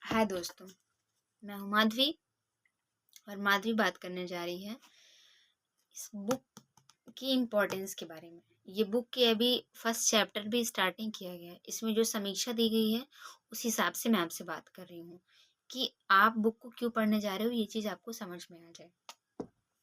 हाय दोस्तों, मैं हूँ माधवी और माधवी बात करने जा रही है इस बुक की इम्पोर्टेंस के बारे में। ये बुक के अभी फर्स्ट चैप्टर भी स्टार्टिंग किया गया है। इसमें जो समीक्षा दी गई है उस हिसाब से मैं आपसे बात कर रही हूँ कि आप बुक को क्यों पढ़ने जा रहे हो, ये चीज़ आपको समझ में आ जाए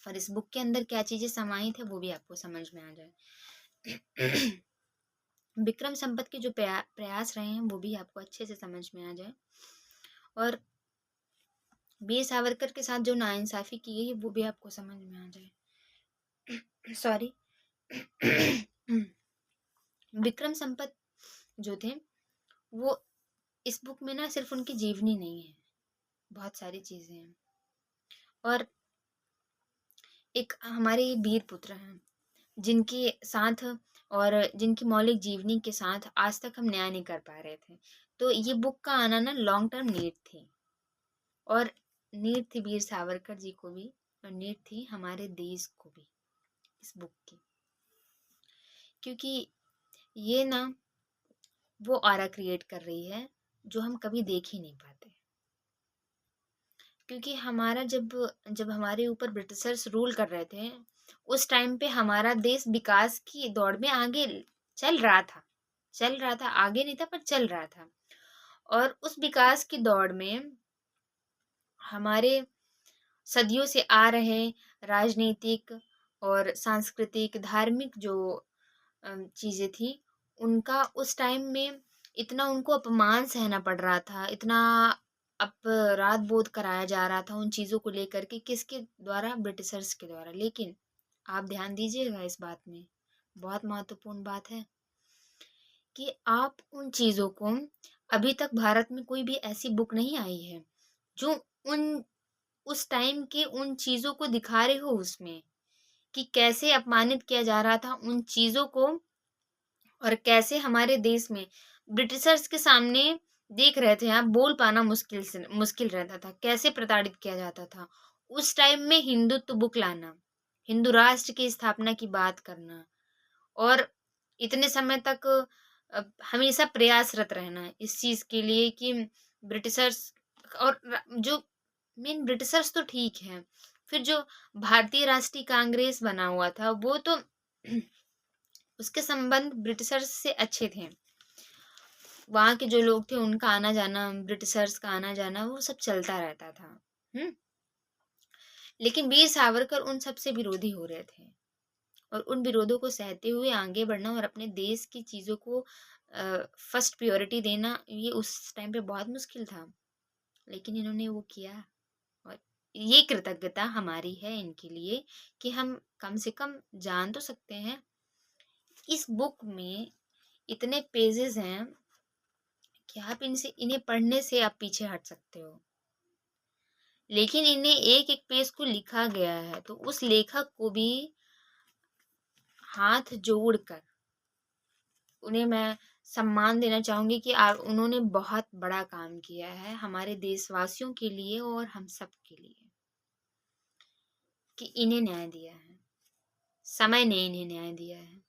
और इस बुक के अंदर क्या चीज़ें समाहित है वो भी आपको समझ में आ जाए। विक्रम संपत के जो प्रयास रहे हैं वो भी आपको अच्छे से समझ में आ जाए और वीर सावरकर के साथ जो नाइंसाफ़ी की गई है वो भी आपको समझ में आ जाए। सॉरी। विक्रम संपत जो थे वो इस बुक में ना सिर्फ उनकी जीवनी नहीं है, बहुत सारी चीज़ें हैं और एक हमारे वीर पुत्र हैं जिनके साथ और जिनकी मौलिक जीवनी के साथ आज तक हम न्याय नहीं कर पा रहे थे। तो ये बुक का आना ना लॉन्ग टर्म नीड थी और नीड थी वीर सावरकर जी को भी और नीड थी हमारे देश को भी इस बुक की, क्योंकि ये ना वो ऑरा क्रिएट कर रही है जो हम कभी देख ही नहीं पाते। क्योंकि हमारा जब जब हमारे ऊपर ब्रिटिशर्स रूल कर रहे थे उस टाइम पे हमारा देश विकास की दौड़ में आगे चल रहा था, आगे नहीं था पर चल रहा था। और उस विकास की दौड़ में हमारे सदियों से आ रहे राजनीतिक और सांस्कृतिक धार्मिक जो चीज़ें थी उनका उस टाइम में इतना उनको अपमान सहना पड़ रहा था, इतना अपराध बोध कराया जा रहा था उन चीज़ों को लेकर के, किसके द्वारा? ब्रिटिशर्स के द्वारा। लेकिन आप ध्यान दीजिएगा इस बात में, बहुत महत्वपूर्ण बात है कि आप उन चीज़ों को अभी तक भारत में कोई भी ऐसी बुक नहीं आई है जो उन उस टाइम के उन चीज़ों को दिखा रहे हो उसमें कि कैसे अपमानित किया जा रहा था उन चीज़ों को और कैसे हमारे देश में ब्रिटिशर्स के सामने देख रहे थे आप बोल पाना मुश्किल रहता था, कैसे प्रताड़ित किया जाता था। उस टाइम में हिंदुत्व बुक लाना, हिंदू राष्ट्र की स्थापना की बात करना और इतने समय तक हमेशा प्रयासरत रहना इस चीज़ के लिए कि ब्रिटिशर्स और जो मेन ब्रिटिशर्स तो ठीक है, फिर जो भारतीय राष्ट्रीय कांग्रेस बना हुआ था वो तो उसके संबंध ब्रिटिशर्स से अच्छे थे। वहाँ के जो लोग थे उनका आना जाना, ब्रिटिशर्स का आना जाना वो सब चलता रहता था। लेकिन वीर सावरकर उन सब से विरोधी हो रहे थे और उन विरोधों को सहते हुए आगे बढ़ना और अपने देश की चीज़ों को फर्स्ट प्रायोरिटी देना, ये उस टाइम पे बहुत मुश्किल था। लेकिन इन्होंने वो किया और ये कृतज्ञता हमारी है इनके लिए कि हम कम से कम जान तो सकते हैं। इस बुक में इतने पेजेस हैं कि आप इन्हें पढ़ने से आप पीछे हट सकते हो, लेकिन इन्हें एक एक पेज को लिखा गया है तो उस लेखक को भी हाथ जोड़कर उन्हें मैं सम्मान देना चाहूँगी कि उन्होंने बहुत बड़ा काम किया है हमारे देशवासियों के लिए और हम सब के लिए, कि इन्हें न्याय दिया है, समय ने इन्हें न्याय दिया है।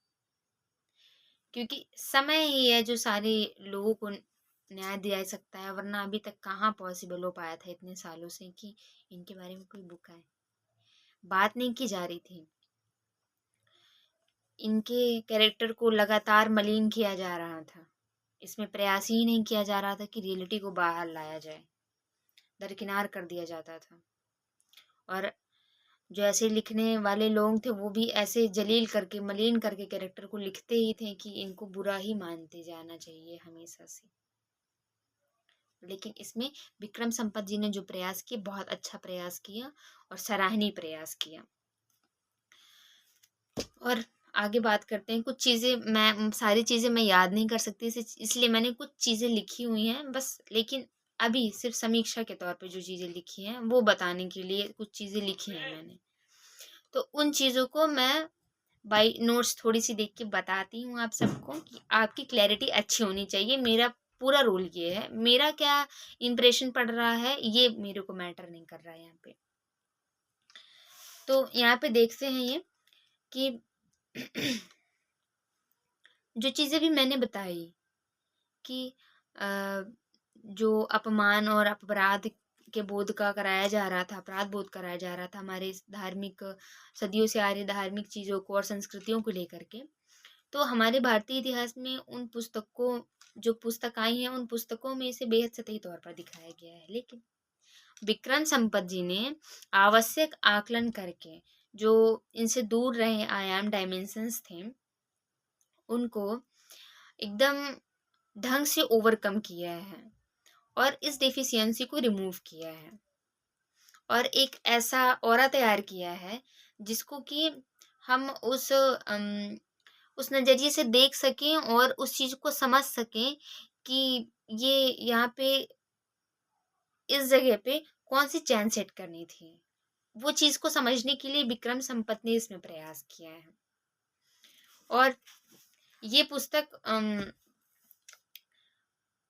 क्योंकि समय ही है जो सारे लोगों को न्याय दिला सकता है, वरना अभी तक कहाँ पॉसिबल हो पाया था इतने सालों से कि इनके बारे में कोई बुक आए। बात नहीं की जा रही थी, इनके कैरेक्टर को लगातार मलिन किया जा रहा था, इसमें प्रयास ही नहीं किया जा रहा था कि रियलिटी को बाहर लाया जाए, दरकिनार कर दिया जाता था। और जो ऐसे लिखने वाले लोग थे वो भी ऐसे जलील करके मलिन करके कैरेक्टर को लिखते ही थे कि इनको बुरा ही मानते जाना चाहिए हमेशा से। लेकिन इसमें विक्रम संपत जी ने जो प्रयास किया बहुत अच्छा प्रयास किया और सराहनीय प्रयास किया। और आगे बात करते हैं। कुछ चीज़ें मैं सारी चीज़ें मैं याद नहीं कर सकती, इसलिए मैंने कुछ चीज़ें लिखी हुई हैं बस, लेकिन अभी सिर्फ समीक्षा के तौर पे जो चीज़ें लिखी हैं वो बताने के लिए कुछ चीज़ें लिखी हैं मैंने। तो उन चीज़ों को मैं बाई नोट्स थोड़ी सी देख के बताती हूँ आप सबको कि आपकी क्लैरिटी अच्छी होनी चाहिए। मेरा पूरा रोल ये है, मेरा क्या इम्प्रेशन पड़ रहा है ये मेरे को मैटर नहीं कर रहा है यहाँ पे। तो यहाँ पे देखते हैं ये कि जो चीज़ें भी मैंने बताई कि जो अपमान और अपराध के बोध का कराया जा रहा था, अपराध बोध कराया जा रहा था हमारे इस धार्मिक, सदियों से आ रही धार्मिक चीज़ों को और संस्कृतियों को लेकर के। तो हमारे भारतीय इतिहास में उन पुस्तकों, जो पुस्तक आई हैं, उन पुस्तकों में इसे बेहद सतही तौर पर दिखाया गया है। लेकिन विक्रम संपत जी ने आवश्यक आकलन करके जो इनसे दूर रहे आयाम, डायमेंशंस थे, उनको एकदम ढंग से ओवरकम किया है और इस डेफिशिएंसी को रिमूव किया है और एक ऐसा ऑरा तैयार किया है जिसको कि हम उस नज़रिए से देख सकें और उस चीज़ को समझ सकें कि ये यहाँ पे इस जगह पे कौन सी चैन सेट करनी थी। वो चीज़ को समझने के लिए विक्रम संपत ने इसमें प्रयास किया है। और ये पुस्तक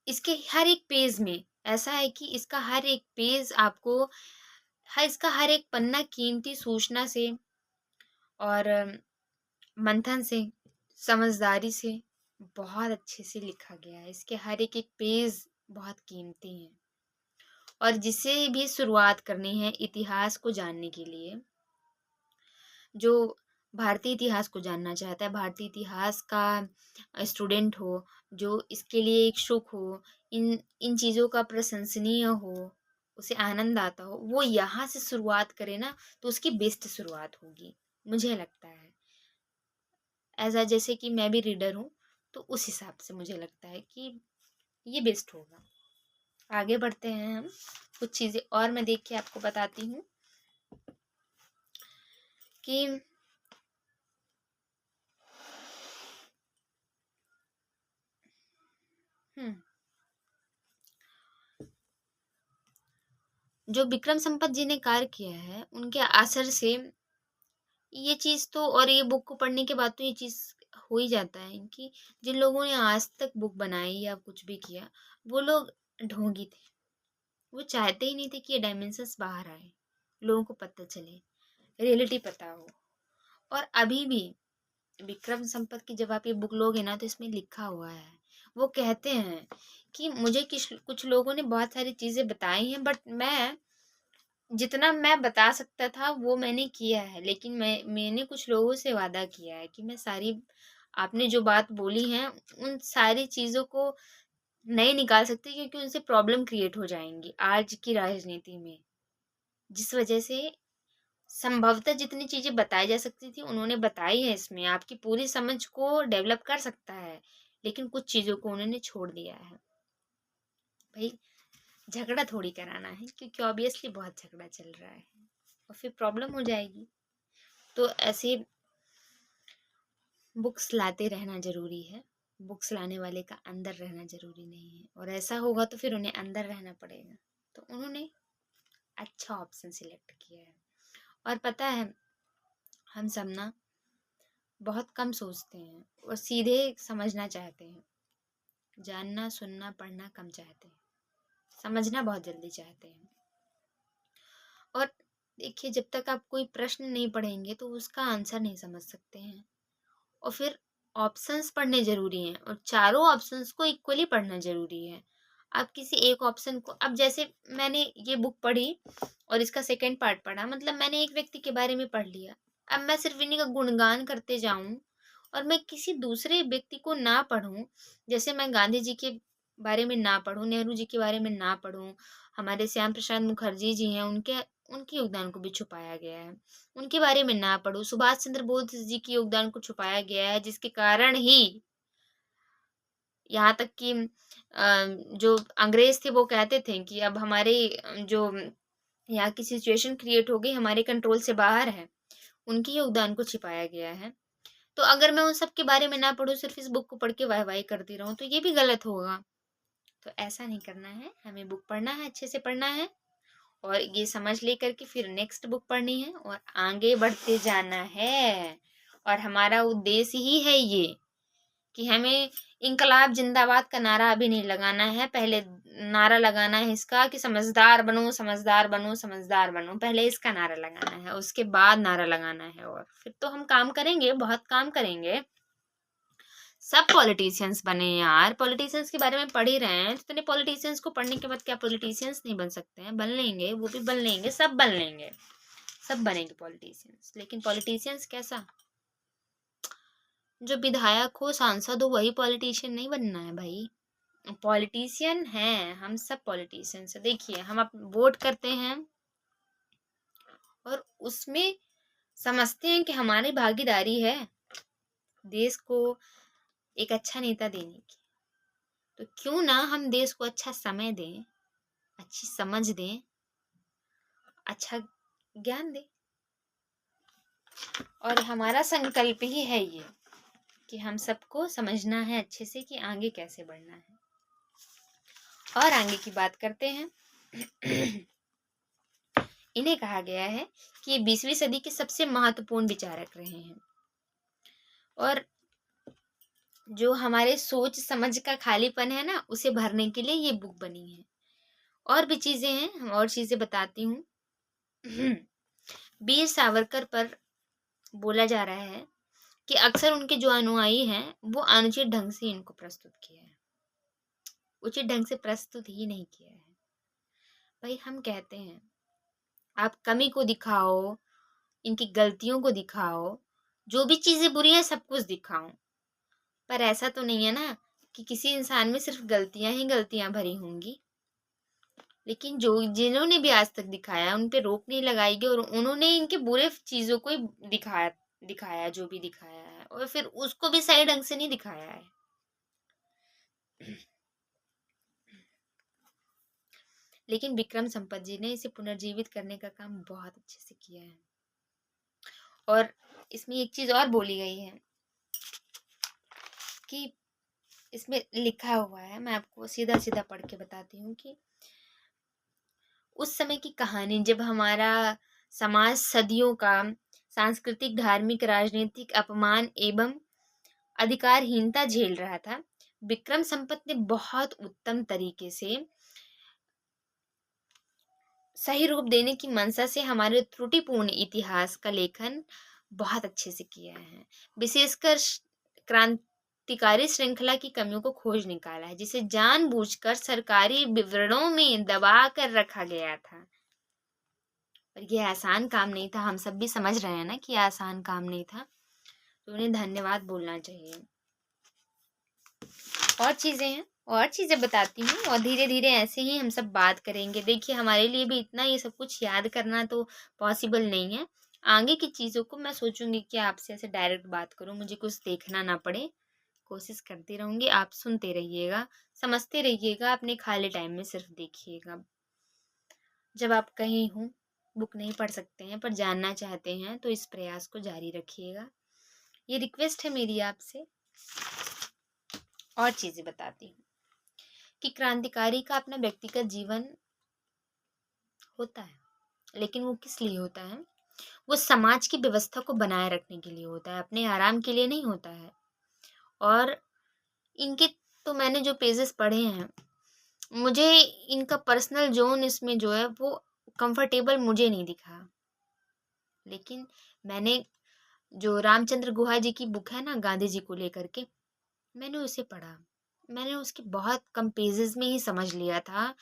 इसके हर एक पेज में ऐसा है कि इसका हर एक पेज आपको, इसका हर एक पन्ना कीमती सूचना से और मंथन से, समझदारी से बहुत अच्छे से लिखा गया है। इसके हर एक एक पेज बहुत कीमती हैं और जिसे भी शुरुआत करनी है इतिहास को जानने के लिए, जो भारतीय इतिहास को जानना चाहता है, भारतीय इतिहास का स्टूडेंट हो, जो इसके लिए इच्छुक हो, इन इन चीज़ों का प्रशंसनीय हो, उसे आनंद आता हो, वो यहाँ से शुरुआत करे ना तो उसकी बेस्ट शुरुआत होगी, मुझे लगता है। जैसे कि मैं भी रीडर हूँ, तो उस हिसाब से मुझे लगता है कि ये बेस्ट होगा। आगे बढ़ते हैं हम, कुछ चीज़ें और मैं देख के आपको बताती हूँ कि जो विक्रम संपत जी ने कार्य किया है, उनके असर से ये चीज़ तो, और ये बुक को पढ़ने के बाद तो ये चीज़ हो ही जाता है कि जिन लोगों ने आज तक बुक बनाई या कुछ भी किया, वो लोग ढोंगी थे। वो चाहते ही नहीं थे कि ये डायमेंशंस बाहर आए, लोगों को पता चले, रियलिटी पता हो। और अभी भी विक्रम संपत की जब आप ये बुक लोगे ना तो इसमें लिखा हुआ है, वो कहते हैं कि मुझे कुछ लोगों ने बहुत सारी चीज़ें बताई हैं, बट जितना मैं बता सकता था वो मैंने किया है। लेकिन मैंने कुछ लोगों से वादा किया है कि मैं सारी, आपने जो बात बोली है उन सारी चीज़ों को नहीं निकाल सकती, क्योंकि उनसे प्रॉब्लम क्रिएट हो जाएंगी आज की राजनीति में। जिस वजह से संभवतः जितनी चीज़ें बताई जा सकती थी उन्होंने बताई है, इसमें आपकी पूरी समझ को डेवलप कर सकता है, लेकिन कुछ चीज़ों को उन्होंने छोड़ दिया है। भाई झगड़ा थोड़ी कराना है, क्योंकि ऑब्वियसली बहुत झगड़ा चल रहा है और फिर प्रॉब्लम हो जाएगी। तो ऐसे बुक्स लाते रहना ज़रूरी है। बुक्स लाने वाले का अंदर रहना ज़रूरी नहीं है, और ऐसा होगा तो फिर उन्हें अंदर रहना पड़ेगा। तो उन्होंने अच्छा ऑप्शन सिलेक्ट किया है। और पता है, हम सब ना बहुत कम सोचते हैं और सीधे समझना चाहते हैं। जानना, सुनना, पढ़ना कम चाहते हैं, समझना बहुत जल्दी चाहते हैं। और देखिए, जब तक आप कोई प्रश्न नहीं पढ़ेंगे तो उसका आंसर नहीं समझ सकते हैं। और फिर ऑप्शंस पढ़ने ज़रूरी हैं, और चारों ऑप्शंस को इक्वली पढ़ना ज़रूरी है। आप किसी एक ऑप्शन को, अब जैसे मैंने ये बुक पढ़ी और इसका सेकंड पार्ट पढ़ा, मतलब मैंने एक व्यक्ति के बारे में पढ़ लिया। अब मैं सिर्फ इन्हीं का गुणगान करते जाऊं और मैं किसी दूसरे व्यक्ति को ना पढूं, जैसे मैं गांधी जी के बारे में ना पढूं, नेहरू जी के बारे में ना पढूं, हमारे श्याम प्रसाद मुखर्जी जी हैं, उनके उनके योगदान को भी छुपाया गया है, उनके बारे में ना पढूं, सुभाष चंद्र बोस जी के योगदान को छुपाया गया है, जिसके कारण ही यहाँ तक कि जो अंग्रेज थे वो कहते थे कि अब हमारे जो यहाँ की सिचुएशन क्रिएट हो गई, हमारे कंट्रोल से बाहर है, उनके योगदान को छिपाया गया है। तो अगर मैं उन सब के बारे में ना पढूं, सिर्फ इस बुक को पढ़ के वाह-वाही करती रहूं, तो ये भी गलत होगा। तो ऐसा नहीं करना है, हमें बुक पढ़ना है, अच्छे से पढ़ना है और ये समझ लेकर के फिर नेक्स्ट बुक पढ़नी है और आगे बढ़ते जाना है। और हमारा उद्देश्य ही है ये कि हमें इंकलाब जिंदाबाद का नारा अभी नहीं लगाना है, पहले नारा लगाना है इसका कि समझदार बनो, समझदार बनो, समझदार बनो। पहले इसका नारा लगाना है, उसके बाद नारा लगाना है, और फिर तो हम काम करेंगे, बहुत काम करेंगे। सब पॉलिटिशियंस बने यार, पॉलिटिशियंस के बारे में पढ़ ही रहे हैं, तो इतने पॉलिटिशियंस को पढ़ने के बाद क्या पॉलिटिशियंस नहीं बन सकते हैं? बन लेंगे, वो भी बन लेंगे, सब बन लेंगे, सब बनेंगे पॉलिटिशियंस। लेकिन पॉलिटिशियंस कैसा? जो विधायक हो, सांसद हो, वही पॉलिटिशियन नहीं बनना है भाई। पॉलिटिशियन हैं, हम सब पॉलिटिशियंस है। देखिए, हम अब वोट करते हैं और उसमें समझते हैं कि हमारी भागीदारी है देश को एक अच्छा नेता देने की। तो क्यों ना हम देश को अच्छा समय दें, अच्छी समझ दें, अच्छा ज्ञान दें। और हमारा संकल्प ही है ये कि हम सबको समझना है अच्छे से कि आगे कैसे बढ़ना है। और आगे की बात करते हैं। इन्हें कहा गया है कि ये 20वीं सदी के सबसे महत्वपूर्ण विचारक रहे हैं और जो हमारे सोच समझ का खालीपन है ना, उसे भरने के लिए ये बुक बनी है। और भी चीजें हैं, हम और चीजें बताती हूँ। वीर सावरकर पर बोला जा रहा है कि अक्सर उनके जो अनुयायी हैं वो अनुचित ढंग से इनको प्रस्तुत किया है, उचित ढंग से प्रस्तुत ही नहीं किया है। भाई हम कहते हैं आप कमी को दिखाओ, इनकी गलतियों को दिखाओ, जो भी चीजें बुरी हैं सब कुछ दिखाओ, पर ऐसा तो नहीं है ना कि किसी इंसान में सिर्फ गलतियां ही गलतियां भरी होंगी। लेकिन जो जिन्होंने भी आज तक दिखाया उन पे रोक नहीं लगाई गई और उन्होंने इनके बुरे चीजों को ही दिखाया दिखाया जो भी दिखाया है, और फिर उसको भी सही ढंग से नहीं दिखाया है। लेकिन विक्रम संपत जी ने इसे पुनर्जीवित करने का काम बहुत अच्छे से किया है। और इसमें एक चीज और बोली गई है कि इसमें लिखा हुआ है, मैं आपको सीधा सीधा पढ़ के बताती हूँ कि उस समय की कहानी जब हमारा समाज सदियों का सांस्कृतिक, धार्मिक, राजनीतिक अपमान एवं अधिकारहीनता झेल रहा था, विक्रम संपत ने बहुत उत्तम तरीके से सही रूप देने की मंशा से हमारे त्रुटिपूर्ण इतिहास का लेखन बहुत अच्छे से किया है। विशेषकर क्रांतिकारी श्रृंखला की कमियों को खोज निकाला है, जिसे जानबूझकर सरकारी विवरणों में दबा कर रखा गया था। और ये आसान काम नहीं था, हम सब भी समझ रहे हैं ना कि ये आसान काम नहीं था, तो उन्हें धन्यवाद बोलना चाहिए। और चीज़ें हैं, और चीज़ें बताती हूँ और धीरे धीरे ऐसे ही हम सब बात करेंगे। देखिए हमारे लिए भी इतना ये सब कुछ याद करना तो पॉसिबल नहीं है। आगे की चीज़ों को मैं सोचूंगी कि आपसे ऐसे डायरेक्ट बात करूँ, मुझे कुछ देखना ना पड़े। कोशिश करती रहूँगी, आप सुनते रहिएगा, समझते रहिएगा, अपने खाली टाइम में सिर्फ देखिएगा। जब आप कहीं हो, बुक नहीं पढ़ सकते हैं पर जानना चाहते हैं तो इस प्रयास को जारी रखिएगा, ये रिक्वेस्ट है मेरी आपसे। और चीज़ें बताती हूँ कि क्रांतिकारी का अपना व्यक्तिगत जीवन होता है, लेकिन वो किस लिए होता है? वो समाज की व्यवस्था को बनाए रखने के लिए होता है, अपने आराम के लिए नहीं होता है। और इनके तो मैंने जो पेजेस पढ़े हैं, मुझे इनका पर्सनल जोन इसमें जो है वो कंफर्टेबल मुझे नहीं दिखा। लेकिन मैंने जो रामचंद्र गुहा जी की बुक है ना गांधी जी को लेकर के, मैंने उसे पढ़ा। मैंने उसके बहुत कम पेजेस में ही समझ लिया था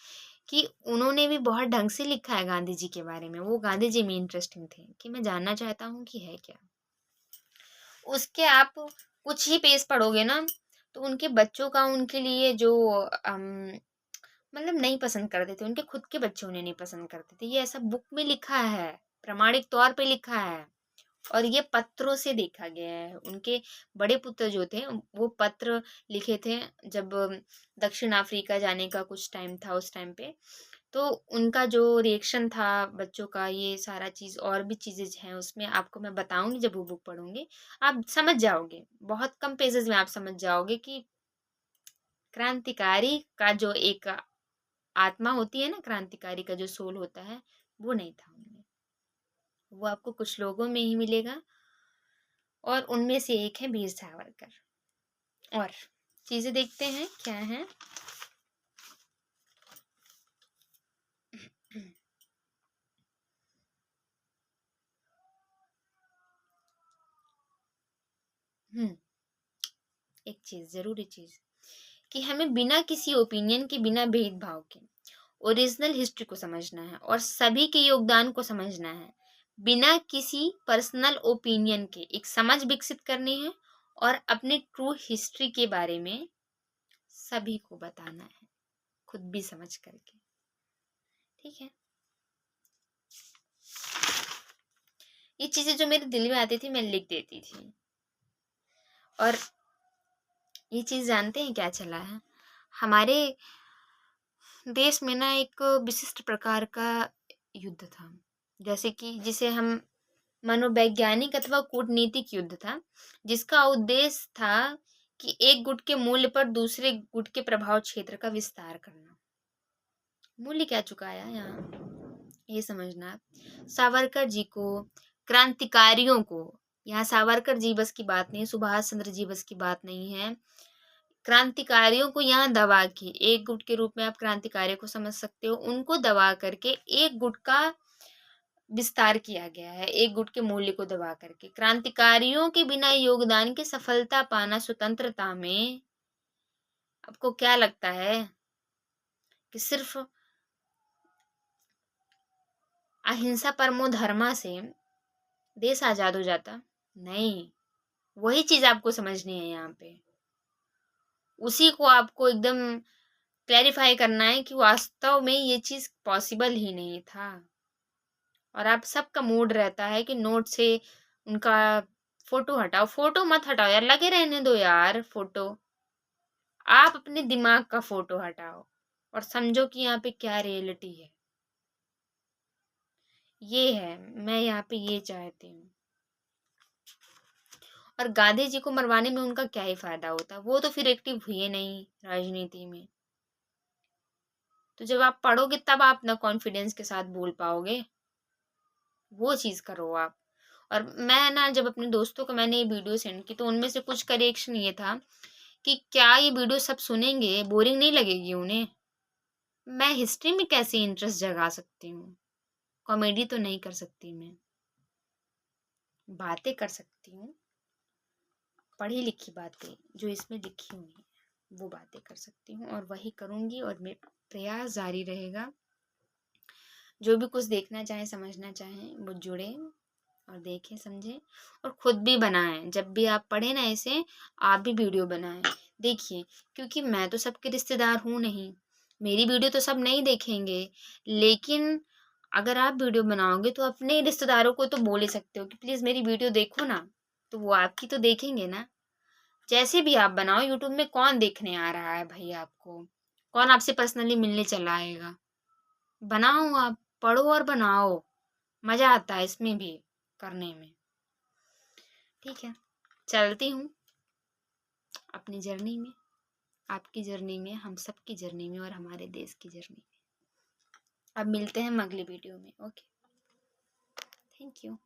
कि उन्होंने भी बहुत ढंग से लिखा है गांधी जी के बारे में। वो गांधी जी में इंटरेस्टिंग थे कि मैं जानना चाहता हूँ कि है क्या। उसके आप कुछ ही पेज पढ़ोगे ना तो उनके बच्चों का उनके लिए जो मतलब नहीं पसंद करते थे, उनके खुद के बच्चे उन्हें नहीं पसंद करते थे। ये ऐसा बुक में लिखा है, प्रामाणिक तौर पे लिखा है और ये पत्रों से देखा गया है। उनके बड़े पुत्र जो थे वो पत्र लिखे थे जब दक्षिण अफ्रीका जाने का कुछ टाइम था उस टाइम पे, तो उनका जो रिएक्शन था बच्चों का, ये सारा चीज़ और भी चीज़ें हैं उसमें आपको मैं बताऊंगी जब वो बुक पढ़ोगे, आप समझ जाओगे। बहुत कम पेजेस में आप समझ जाओगे कि क्रांतिकारी का जो एक आत्मा होती है ना, क्रांतिकारी का जो सोल होता है, वो नहीं था उनमें। वो आपको कुछ लोगों में ही मिलेगा और उनमें से एक है वीर सावरकर। और चीजें देखते हैं क्या है। एक चीज़, ज़रूरी चीज़, कि हमें बिना किसी ओपिनियन के, बिना भेदभाव के ओरिजिनल हिस्ट्री को समझना है और सभी के योगदान को समझना है। बिना किसी पर्सनल ओपिनियन के एक समझ विकसित करनी है और अपने ट्रू हिस्ट्री के बारे में सभी को बताना है, खुद भी समझ करके। ठीक है, ये चीज़ें जो मेरे दिल में आती थी मैं लिख देती थी। और ये चीज़ जानते हैं क्या चला है, हमारे देश में ना एक विशिष्ट प्रकार का युद्ध था, जैसे कि जिसे हम मनोवैज्ञानिक अथवा कूटनीतिक युद्ध था, जिसका उद्देश्य था कि एक गुट के मूल्य पर दूसरे गुट के प्रभाव क्षेत्र का विस्तार करना। मूल्य क्या चुकाया यहाँ, ये समझना। सावरकर जी को, क्रांतिकारियों को, यहाँ सावरकर जी बस की बात नहीं है, सुभाष चंद्र जी बस की बात नहीं है, क्रांतिकारियों को यहाँ दबा के, एक गुट के रूप में आप क्रांतिकारियों को समझ सकते हो, उनको दबा करके एक गुट का विस्तार किया गया है, एक गुट के मूल्य को दबा करके। क्रांतिकारियों के बिना योगदान की सफलता पाना स्वतंत्रता में, आपको क्या लगता है कि सिर्फ अहिंसा परमो धर्मा से देश आजाद हो जाता? नहीं, वही चीज आपको समझनी है यहाँ पे, उसी को आपको एकदम क्लैरिफाई करना है कि वास्तव में ये चीज पॉसिबल ही नहीं था। और आप सबका मूड रहता है कि नोट से उनका फोटो हटाओ, फोटो मत हटाओ यार, लगे रहने दो यार फोटो, आप अपने दिमाग का फोटो हटाओ और समझो कि यहाँ पे क्या रियलिटी है। ये है, मैं यहाँ पे ये चाहती हूँ। और गांधी जी को मरवाने में उनका क्या ही फायदा होता, वो तो फिर एक्टिव हुए नहीं राजनीति में। तो जब आप पढ़ोगे तब आप ना कॉन्फिडेंस के साथ बोल पाओगे, वो चीज करो आप। और मैं ना जब अपने दोस्तों को मैंने ये वीडियो सेंड की तो उनमें से कुछ का रिएक्शन ये था कि क्या ये वीडियो सब सुनेंगे, बोरिंग नहीं लगेगी उन्हें? मैं हिस्ट्री में कैसे इंटरेस्ट जगा सकती हूँ, कॉमेडी तो नहीं कर सकती, मैं बातें कर सकती हूँ, पढ़ी लिखी बातें जो इसमें लिखी हुई हैं वो बातें कर सकती हूँ और वही करूँगी। और मेरा प्रयास जारी रहेगा, जो भी कुछ देखना चाहें, समझना चाहें, वो जुड़े और देखें, समझें और खुद भी बनाएं। जब भी आप पढ़ें ना इसे, आप भी वीडियो बनाएं, देखिए, क्योंकि मैं तो सबके रिश्तेदार हूँ नहीं, मेरी वीडियो तो सब नहीं देखेंगे, लेकिन अगर आप वीडियो बनाओगे तो अपने रिश्तेदारों को तो बोल ही सकते हो कि प्लीज़ मेरी वीडियो देखो ना, तो वो आपकी तो देखेंगे ना। जैसे भी आप बनाओ, यूट्यूब में कौन देखने आ रहा है भाई आपको, कौन आपसे पर्सनली मिलने चला आएगा? बनाओ आप, पढ़ो और बनाओ, मज़ा आता है इसमें भी करने में। ठीक है, चलती हूँ अपनी जर्नी में, आपकी जर्नी में, हम सबकी जर्नी में और हमारे देश की जर्नी में। अब मिलते हैं हम अगली वीडियो में। Okay, thank you.